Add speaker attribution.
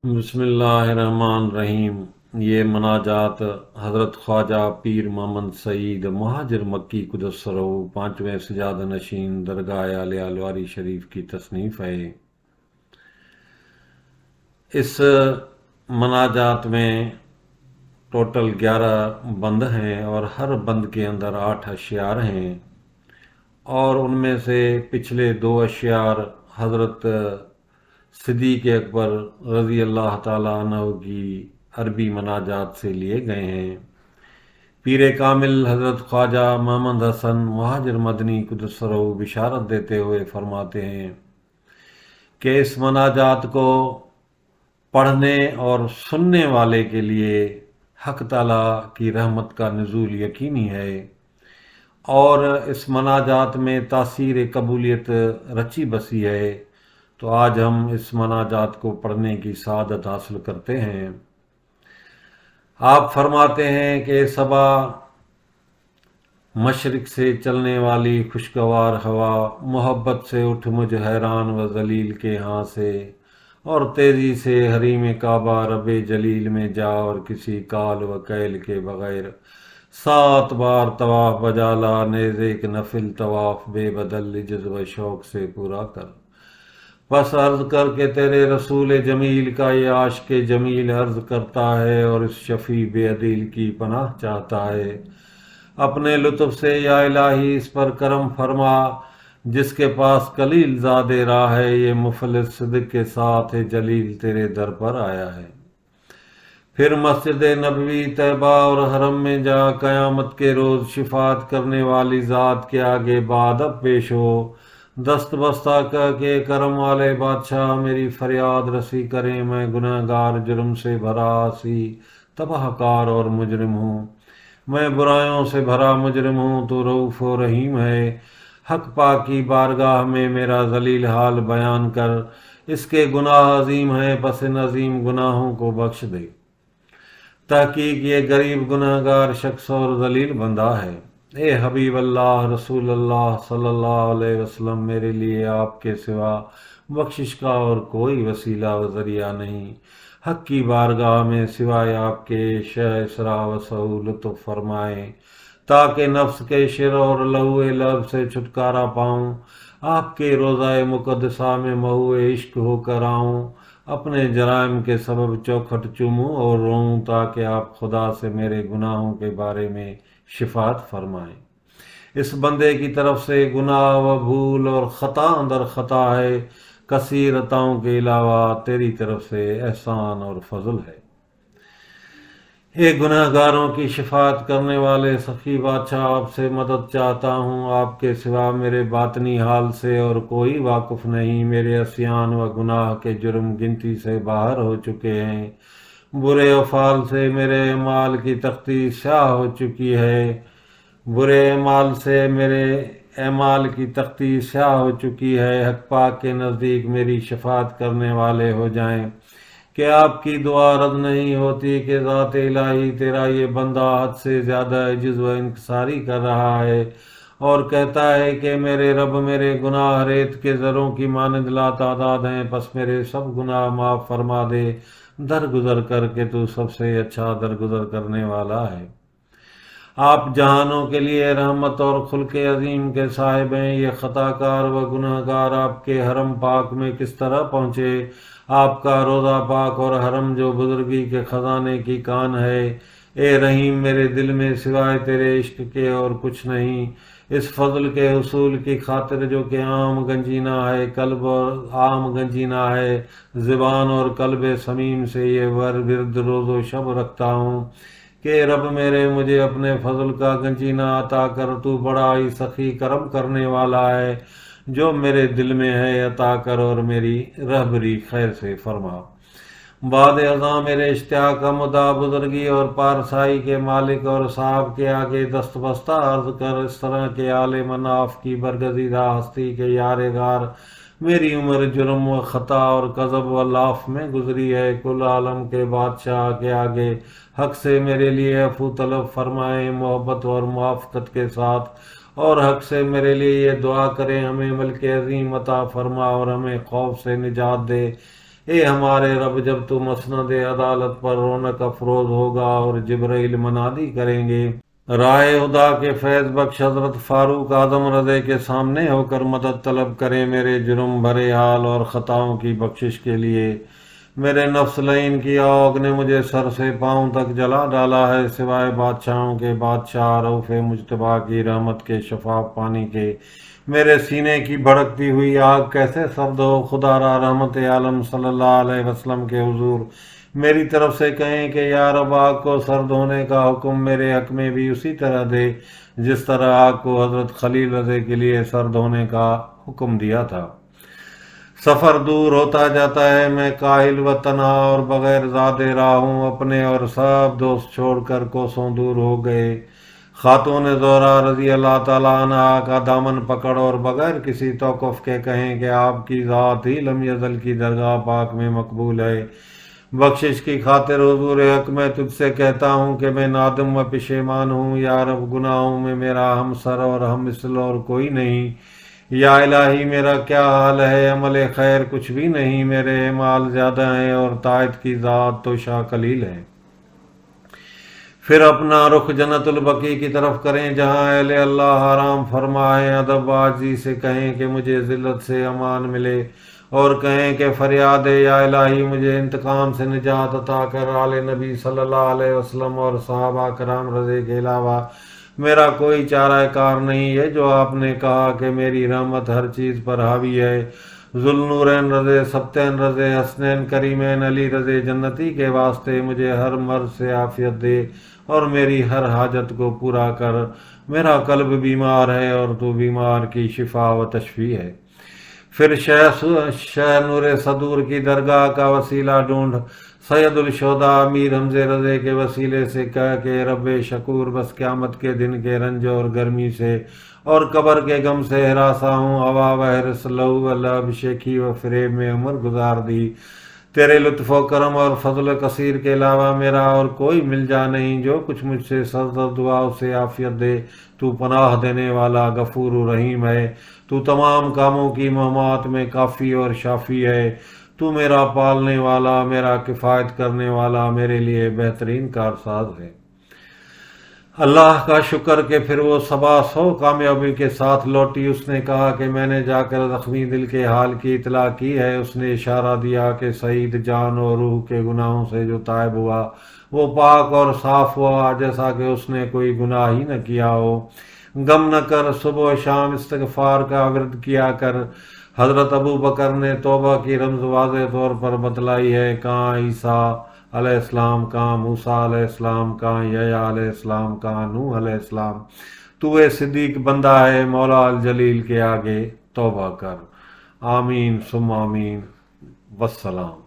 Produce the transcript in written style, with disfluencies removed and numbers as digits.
Speaker 1: بسم اللہ الرحمن الرحیم۔ یہ مناجات حضرت خواجہ پیر محمد سعید مہاجر مکی قدس سرہ 5ویں سجادہ نشین درگاہ آل الواری شریف کی تصنیف ہے۔ اس مناجات میں ٹوٹل 11 بند ہیں اور ہر بند کے اندر 8 اشعار ہیں، اور ان میں سے پچھلے 2 اشعار حضرت صدیق اکبر رضی اللہ تعالیٰ عنہ کی عربی مناجات سے لیے گئے ہیں۔ پیر کامل حضرت خواجہ محمد حسن مہاجر مدنی قدس سرہ بشارت دیتے ہوئے فرماتے ہیں کہ اس مناجات کو پڑھنے اور سننے والے کے لیے حق تعالیٰ کی رحمت کا نزول یقینی ہے، اور اس مناجات میں تاثیر قبولیت رچی بسی ہے۔ تو آج ہم اس مناجات کو پڑھنے کی سعادت حاصل کرتے ہیں۔ آپ فرماتے ہیں کہ صبا مشرق سے چلنے والی خوشگوار ہوا، محبت سے اٹھ مجھ حیران و ذلیل کے ہاں سے، اور تیزی سے حریم کعبہ رب جلیل میں جا، اور کسی کال و کیل کے بغیر 7 بار طواف بجالا، نیز ایک نفل طواف بے بدل عجز و شوق سے پورا کر۔ بس عرض کر کے تیرے رسول جمیل کا یہ عاشق جمیل عرض کرتا ہے، اور اس شفیع بے عدیل کی پناہ چاہتا ہے۔ اپنے لطف سے یا الہی اس پر کرم فرما، جس کے پاس قلیل زاد راہ ہے، یہ مفلس صدق کے ساتھ جلیل تیرے در پر آیا ہے۔ پھر مسجد نبوی طیبہ اور حرم میں جا، قیامت کے روز شفاعت کرنے والی ذات کے آگے بادب پیش ہو، دست بستہ کہہ کے کرم والے بادشاہ میری فریاد رسی کریں، میں گناہ گار جرم سے بھرا سی تباہ کار اور مجرم ہوں، میں برائیوں سے بھرا مجرم ہوں، تو رؤوف و رحیم ہے۔ حق پاک کی بارگاہ میں میرا ذلیل حال بیان کر، اس کے گناہ عظیم ہیں، پس ان عظیم گناہوں کو بخش دے۔ تحقیق یہ غریب گناہ گار شخص اور ذلیل بندہ ہے۔ اے حبیب اللہ رسول اللہ صلی اللہ علیہ وسلم، میرے لیے آپ کے سوا بخشش کا اور کوئی وسیلہ و ذریعہ نہیں۔ حق کی بارگاہ میں سوائے آپ کے شہ اسرا و سہو لطف فرمائے، تاکہ نفس کے شر اور لہو لب سے چھٹکارا پاؤں، آپ کے روضہ مقدسہ میں محو عشق ہو کر آؤں، اپنے جرائم کے سبب چوکھٹ چوموں اور روؤں، تاکہ آپ خدا سے میرے گناہوں کے بارے میں شفاعت فرمائیں۔ اس بندے کی طرف سے گناہ و بھول اور خطا اندر خطا ہے، کثیر عطاؤں کے علاوہ تیری طرف سے احسان اور فضل ہے۔ اے گناہ گاروں کی شفاعت کرنے والے سخی بادشاہ، آپ سے مدد چاہتا ہوں، آپ کے سوا میرے باطنی حال سے اور کوئی واقف نہیں۔ میرے عصیان و گناہ کے جرم گنتی سے باہر ہو چکے ہیں، برے افعال سے میرے اعمال کی تختی سیاہ ہو چکی ہے، برے اعمال سے میرے اعمال کی تختی سیاہ ہو چکی ہے۔ حق پاک کے نزدیک میری شفاعت کرنے والے ہو جائیں، کہ آپ کی دعا رد نہیں ہوتی، کہ ذات الہی تیرا یہ بندہ حد سے زیادہ عجز و انکساری کر رہا ہے، اور کہتا ہے کہ میرے رب، میرے گناہ ریت کے ذروں کی مانند لا تعداد ہیں، پس میرے سب گناہ معاف فرما دے، درگزر کر کے تو سب سے اچھا درگزر کرنے والا ہے۔ آپ جہانوں کے لیے رحمت اور خلق عظیم کے صاحب ہیں۔ یہ خطا کار و گناہ گار آپ کے حرم پاک میں کس طرح پہنچے؟ آپ کا روضہ پاک اور حرم جو بزرگی کے خزانے کی کان ہے۔ اے رحیم، میرے دل میں سوائے تیرے عشق کے اور کچھ نہیں۔ اس فضل کے حصول کی خاطر جو کہ عام گنجینا ہے، قلب اور عام گنجینا ہے، زبان اور قلب سمیم سے یہ ورد روز و شب رکھتا ہوں، کہ رب میرے، مجھے اپنے فضل کا گنجینہ عطا کر، تو بڑا ہی سخی کرم کرنے والا ہے، جو میرے دل میں ہے عطا کر، اور میری رہبری خیر سے فرما۔ بعد ازاں میرے اشتیاق مدعا بزرگی اور پارسائی کے مالک اور صاحب کے آگے دست بستہ عرض کر، اس طرح کے عالم مناف کی برگزیدہ ہستی کے یار غار، میری عمر جرم و خطا اور قذب و لاف میں گزری ہے، کل عالم کے بادشاہ کے آگے حق سے میرے لیے عفو طلب فرمائیں محبت اور موافقت کے ساتھ، اور حق سے میرے لیے یہ دعا کریں، ہمیں ملک عظیم عطا فرما اور ہمیں خوف سے نجات دے، اے ہمارے رب، جب تو مسند عدالت پر رونق افروز ہوگا اور جبرائیل منادی کریں گے، رائے خدا کے فیض بخش حضرت فاروق اعظم رضی کے سامنے ہو کر مدد طلب کریں میرے جرم بھرے حال اور خطاؤں کی بخشش کے لیے۔ میرے نفس لعین کی آگ نے مجھے سر سے پاؤں تک جلا ڈالا ہے، سوائے بادشاہوں کے بادشاہ رؤف مجتبیٰ کی رحمت کے شفاف پانی کے میرے سینے کی بھڑکتی ہوئی آگ کیسے سرد ہو۔ خدا را رحمت عالم صلی اللہ علیہ وسلم کے حضور میری طرف سے کہیں کہ یا رب، آگ کو سرد ہونے کا حکم میرے حق میں بھی اسی طرح دے جس طرح آگ کو حضرت خلیل رضی کے لیے سرد ہونے کا حکم دیا تھا۔ سفر دور ہوتا جاتا ہے، میں کاہل و تنہا اور بغیر زاد راہ ہوں، اپنے اور سب دوست چھوڑ کر کوسوں دور ہو گئے۔ خاتون زہرا رضی اللہ تعالیٰ عنہا کا دامن پکڑ اور بغیر کسی توقف کے کہیں کہ آپ کی ذات ہی لم یزل کی درگاہ پاک میں مقبول ہے۔ بخشش کی خاطر حضور حق میں تجھ سے کہتا ہوں کہ میں نادم و پشیمان ہوں۔ یا رب، گناہوں میں میرا ہم سر اور ہم مثل اور کوئی نہیں۔ یا الہی، میرا کیا حال ہے؟ عمل خیر کچھ بھی نہیں، میرے اعمال زیادہ ہیں اور طاعت کی ذات تو شاہ قلیل ہے۔ پھر اپنا رخ جنت البقیع کی طرف کریں جہاں اہل اللہ حرام فرمائیں، ادب عاجزی سے کہیں کہ مجھے ذلت سے امان ملے، اور کہیں کہ فریاد ہے یا الہی مجھے انتقام سے نجات عطا کر۔ آل نبی صلی اللہ علیہ وسلم اور صحابہ کرام رضی کے علاوہ میرا کوئی چارہ کار نہیں ہے۔ جو آپ نے کہا کہ میری رحمت ہر چیز پر حاوی ہے، ذوالنورین رضی، سبتین رضی، حسنین کریمین علی رضی جنتی کے واسطے مجھے ہر مرض سے عافیت دے اور میری ہر حاجت کو پورا کر۔ میرا قلب بیمار ہے اور تو بیمار کی شفا و تشفی ہے۔ پھر شہ نور صدور کی درگاہ کا وسیلہ ڈھونڈ، سید الشہداء امیر حمزہ رضی کے وسیلے سے کہہ کہ رب شکور، بس قیامت کے دن کے رنج اور گرمی سے اور قبر کے غم سے ہراساں ہوں۔ ہوا و حرص، لہو و لعب، شیخی و فریب میں عمر گزار دی۔ تیرے لطف و کرم اور فضل کثیر کے علاوہ میرا اور کوئی ملجا نہیں۔ جو کچھ مجھ سے سرد دعا اسے عافیت دے۔ تو پناہ دینے والا غفور و رحیم ہے۔ تو تمام کاموں کی مہمات میں کافی اور شافی ہے۔ تو میرا پالنے والا، میرا کفایت کرنے والا، میرے لیے بہترین کارساز ہے۔ اللہ کا شکر کہ پھر وہ صبا سو کامیابی کے ساتھ لوٹی۔ اس نے کہا کہ میں نے جا کر زخمی دل کے حال کی اطلاع کی ہے۔ اس نے اشارہ دیا کہ سعید جان اور روح کے گناہوں سے جو تائب ہوا وہ پاک اور صاف ہوا جیسا کہ اس نے کوئی گناہ ہی نہ کیا ہو۔ غم نہ کر، صبح و شام استغفار کا ورد کیا کر۔ حضرت ابو بکر نے توبہ کی رمز واضح طور پر بتلائی ہے۔ کہاں عیسیٰ علیہ السلام، کہاں موسیٰ علیہ السلام، کہاں یحییٰ علیہ السلام، کہاں نوح علیہ السلام۔ تو اے صدیق بندہ ہے، مولا الجلیل کے آگے توبہ کر۔ آمین ثم آمین، والسلام۔